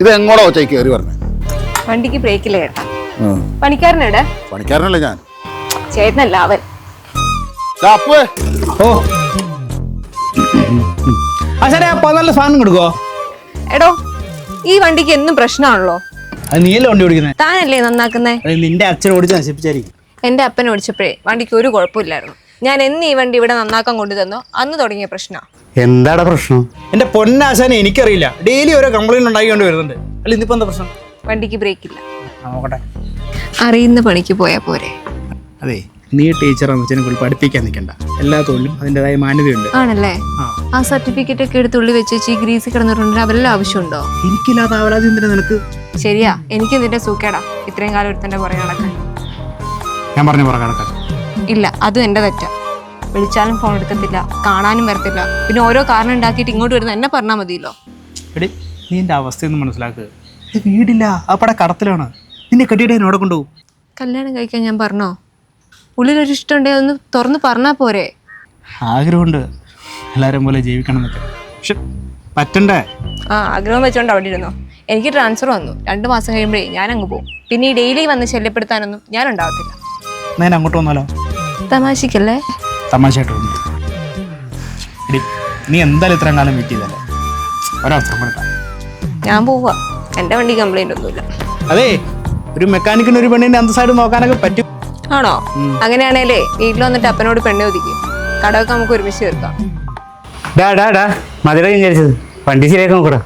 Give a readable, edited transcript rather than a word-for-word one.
ഇത് എങ്ങോടാ ഒച്ച കയറി പറഞ്ഞത്? വണ്ടിക്ക് ബ്രേക്കില്ല ചേട്ടാ. പണിക്കാരനെവിടെ? പണിക്കാരനല്ലേ ഞാൻ. ചേട്ടനല്ല അവൻ. ഓ അച്ഛനെ നല്ല സാധനം കൊടുക്കോ? എടോ, ഈ വണ്ടിക്ക് എന്നും പ്രശ്നമാണല്ലോ. അത് നീയല്ലേ വണ്ടി ഓടിക്കുന്നത്? താനല്ലേ നന്നാക്കുന്നേ? നിന്റെ അച്ഛൻ ഓടിച്ച് നശിപ്പിച്ചായിരിക്കും. എന്റെ അപ്പൻ ഓടിച്ചപ്പോഴേ വണ്ടിക്ക് ഒരു കുഴപ്പമില്ലായിരുന്നു. ഞാൻ എന്ന് ഈ വണ്ടി ഇവിടെ നന്നാക്കാൻ കൊണ്ടുതന്നോ അന്ന് തുടങ്ങിയ പ്രശ്നമാണ്. എന്താണ് പ്രശ്നം? എന്റെ പൊന്നാശാനെ എനിക്കറിയില്ല. ഡെയിലി ഓരോ കംപ്ലൈന്റ് ഉണ്ടാക്കിക്കൊണ്ട് വരുന്നുണ്ട്. അല്ല ഇന്നിപ്പോ എന്താ പ്രശ്നം? വണ്ടിക്ക് ബ്രേക്ക് ഇല്ല. നോക്കട്ടെ. അറിയുന്ന പണിക്ക് പോയാ പോരെ. അതെ, നീ ടീച്ചറെ അമ്മച്ചനെ കൂടി പഠിപ്പിക്കാൻ നിൽക്കണ്ട. എല്ലാ തൊഴിലും അതിൻ്റെതായ മാന്യതയുണ്ട്. ആണല്ലേ? ആ സർട്ടിഫിക്കറ്റ് ഒക്കെ എടുത്ത് ഉള്ളി വെച്ച് ഈ ഗ്രീസിൽ കിടന്നിട്ടുണ്ടെങ്കിൽ അവരെല്ലാം ആവശ്യമുണ്ടോ? എനിക്കില്ലാത്ത അവലാതി എന്തിനാ നിനക്ക്? ശരിയാ, എനിക്ക് നിന്റെ സൂക്കേടാ ഇത്രയും കാലം ഒരുത്തന്റെ പുറകെ നടക്കാൻ. ഞാൻ പറഞ്ഞു പുറകെ നടക്കാൻ ഇല്ല, അതും എന്റെ തെറ്റാ. വിളിച്ചാലും ഫോൺ എടുക്കത്തില്ല, കാണാനും വരത്തില്ല. പിന്നെ ഓരോ കാരണം ഉണ്ടാക്കിയിട്ട് ഇങ്ങോട്ട് വരുന്ന എന്നെ പറഞ്ഞാൽ മതിയല്ലോ. എടി, നീ എൻ്റെ അവസ്ഥയൊന്നും മനസ്സിലാക്കുക. ഇത് വീടില്ല, ആ പട കടത്തിലാണ്. നിന്നെ കെട്ടിയിട്ട് എന്നോട് കൊണ്ടുപോകും. കല്യാണം കഴിക്കാൻ ഞാൻ പറഞ്ഞോ? ഉള്ളിലൊരു ഇഷ്ടമുണ്ടെങ്കിൽ അതൊന്ന് തുറന്ന് പറഞ്ഞാൽ പോരെ? ആഗ്രഹമുണ്ട് എല്ലാവരും പോലെ ജീവിക്കണം എന്നൊക്കെ, പക്ഷെ പറ്റണ്ടേ? ആ, ആഗ്രഹം വെച്ചോണ്ട് അവിടെ ഇരുന്നോ. എനിക്ക് ട്രാൻസ്ഫർ വന്നു. 2 മാസം കഴിയുമ്പോഴേ ഞാൻ അങ്ങ് പോകും. പിന്നെ ഈ ഡെയിലി വന്ന് ശല്യപ്പെടുത്താനൊന്നും ഞാൻ ഉണ്ടാവത്തില്ല. ഞാൻ അങ്ങോട്ട് വന്നാലോ? തമാശക്കല്ലേ? തമാശയായിട്ട് വന്നു. എടി, നീ എന്തായാലും ഇത്രയും കാലം വെയിറ്റ് ചെയ്തല്ലേ, ഒരവസരം കൊടുക്കാം. ഞാൻ പോവാ. എൻ്റെ വണ്ടി കംപ്ലൈന്റ് ഒന്നുമില്ല. അതെ, ഒരു മെക്കാനിക്കിന് ഒരു പെണ്ണിന്റെ അന്തസ്സായിട്ട് നോക്കാനൊക്കെ പറ്റും. ആണോ? അങ്ങനെയാണേലേ വീട്ടിൽ വന്നിട്ട് അപ്പനോട് പെണ്ണെ ഒതുക്കി കടമൊക്കെ നമുക്ക് ഒരുമിച്ച് തീർക്കാം. മധുര വിചാരിച്ചത് വണ്ടി ശരിയാക്കാൻ നോക്കടാ.